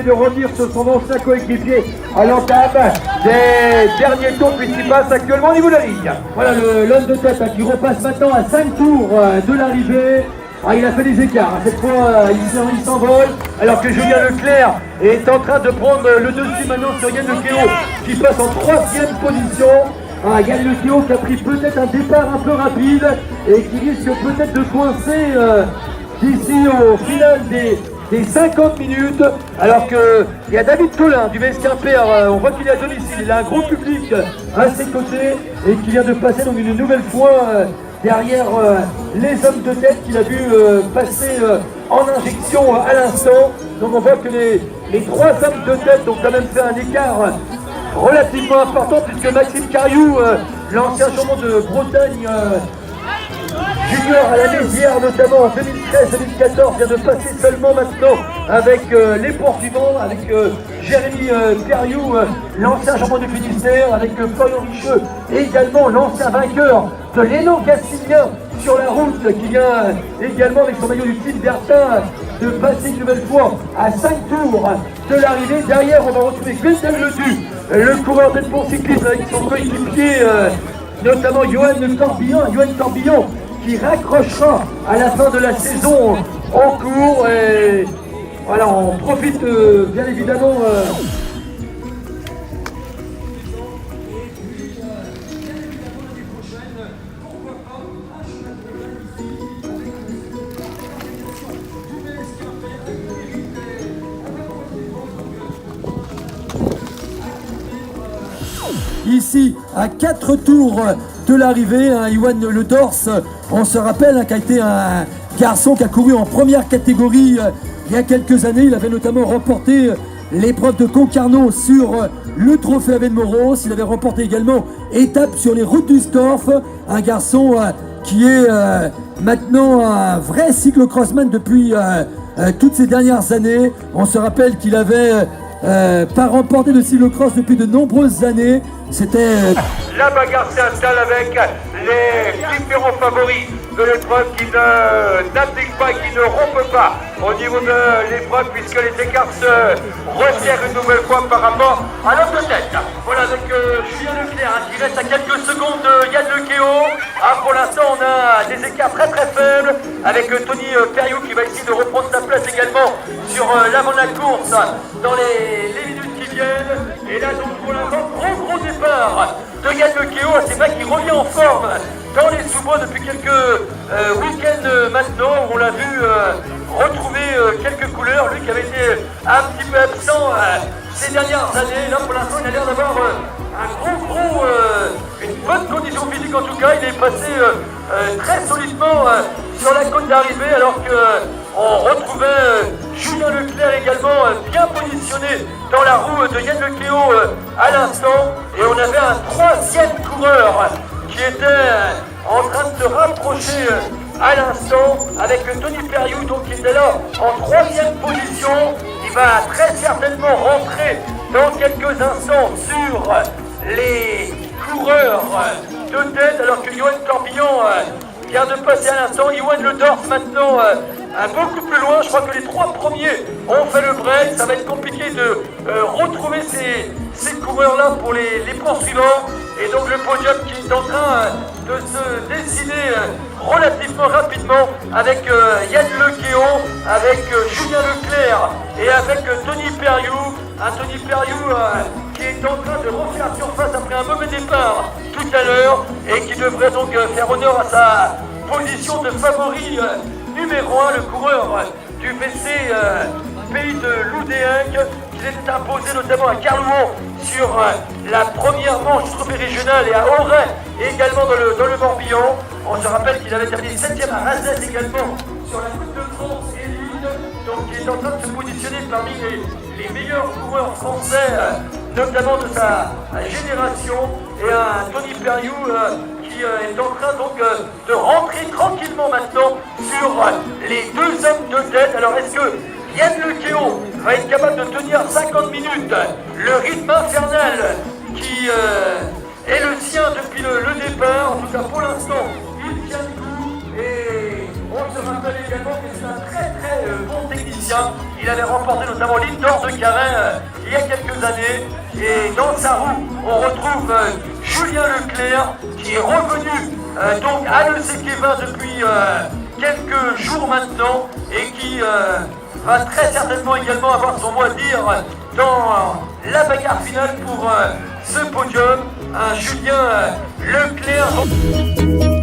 de revenir sur son ancien coéquipier à l'entame des derniers tours puisqu'il passe actuellement au niveau de la ligne. Voilà l'homme de tête qui repasse maintenant à 5 tours de l'arrivée. Il a fait des écarts, cette fois il s'envole, alors que Julien Leclerc est en train de prendre le dessus maintenant sur Yann Lecléo qui passe en 3e position. Yann Lecléo qui a pris peut-être un départ un peu rapide et qui risque peut-être de coincer d'ici au final des 50 minutes, alors qu'il y a David Collin du VS Quimper, on voit qu'il est à domicile, il a un gros public à ses côtés et qui vient de passer donc une nouvelle fois derrière les hommes de tête qu'il a vu passer en injection à l'instant. Donc on voit que les 3 hommes de tête ont quand même fait un écart relativement important puisque Maxime Cariou, l'ancien champion de Bretagne junior à la Mézières, notamment en 2013-2014, vient de passer seulement maintenant avec les poursuivants, avec Jérémy Perriou, l'ancien champion du Finistère, avec Florian Richeux, et également l'ancien vainqueur de l'Élan Castilien sur la route, qui vient également avec son maillot du team Bertin de passer une nouvelle fois à 5 tours de l'arrivée. Derrière, on va retrouver Gwendolen Ledu, le coureur de Pont Cyclisme avec son coéquipier, notamment Johan Corbillon, qui raccrochera à la fin de la saison en cours. Et voilà, on profite bien évidemment ici à 4 tours de l'arrivée, Yoann Le Dors, on se rappelle, qui a été un garçon qui a couru en première catégorie il y a quelques années. Il avait notamment remporté l'épreuve de Concarneau sur le trophée Aven-Moros. Il avait remporté également étape sur les routes du Scorff. Un garçon qui est maintenant un vrai cyclocrossman depuis toutes ces dernières années. On se rappelle qu'il avait pas remporté de cyclocross depuis de nombreuses années. C'était la bagarre s'installe avec les différents favoris de l'épreuve qui n'appliquent pas, qui ne rompent pas au niveau de l'épreuve, puisque les écarts se resserrent une nouvelle fois par rapport à l'homme de tête. Voilà, avec Julien Leclerc qui reste à quelques secondes de Yann Lecléo. Pour l'instant, on a des écarts très très faibles avec Tony Perriou qui va essayer de reprendre sa place également sur l'avant de la course dans les minutes qui viennent. Et là, donc pour l'instant, gros départ de Yann Lecléo. C'est vrai qu'il revient en forme dans les sous-bois depuis quelques week-ends maintenant. On l'a vu retrouver quelques couleurs, lui qui avait été un petit peu absent ces dernières années. Là pour l'instant il a l'air d'avoir une bonne condition physique. En tout cas il est passé très solidement sur la côte d'arrivée, alors qu'on retrouvait Julien Leclerc également bien positionné dans la roue de Yann Lecléo à l'instant. Et on avait un 3e coureur qui était en train de se rapprocher à l'instant avec Tony Perriou, donc qui était là en 3e position. Il va très certainement rentrer dans quelques instants sur les coureurs de tête, alors que Yoann Corbillon vient de passer à l'instant. Yoann Le Dors maintenant beaucoup plus loin. Je crois que les 3 premiers ont fait le break. Ça va être compliqué de retrouver ces coureurs-là pour les poursuivants. Et donc le podium qui est en train de se dessiner relativement rapidement avec Yann Lecléo, avec Julien Leclerc et avec Tony Perriou. Un Tony Perriou qui est en train de refaire surface après un mauvais départ tout à l'heure et qui devrait donc faire honneur à sa position de favori numéro 1, le coureur du VC Pays de Loudéingue, qui s'est imposé notamment à Carlouan sur la première manche du trophée régional et à Auray et également dans le Morbihan. On se rappelle qu'il avait terminé 7e à Razès également sur la Coupe de France élite, donc il est en train de se positionner parmi les meilleurs coureurs français, notamment de sa génération, et un Tony Perriou qui est en train donc de rentrer tranquillement maintenant sur les 2 hommes de tête. Alors est-ce que Yann Lecléo va être capable de tenir 50 minutes, le rythme infernal qui est le sien depuis le départ? En tout cas pour l'instant, il tient le coup, et on se rappelle également que c'est un très bon technicien. Il avait remporté notamment l'Indoor de Carin il y a quelques années. Et dans sa roue, on retrouve Julien Leclerc qui est revenu donc à l'EC20 depuis quelques jours maintenant et qui va très certainement également avoir son mot à dire dans la bagarre finale pour ce podium. Un Julien Leclerc.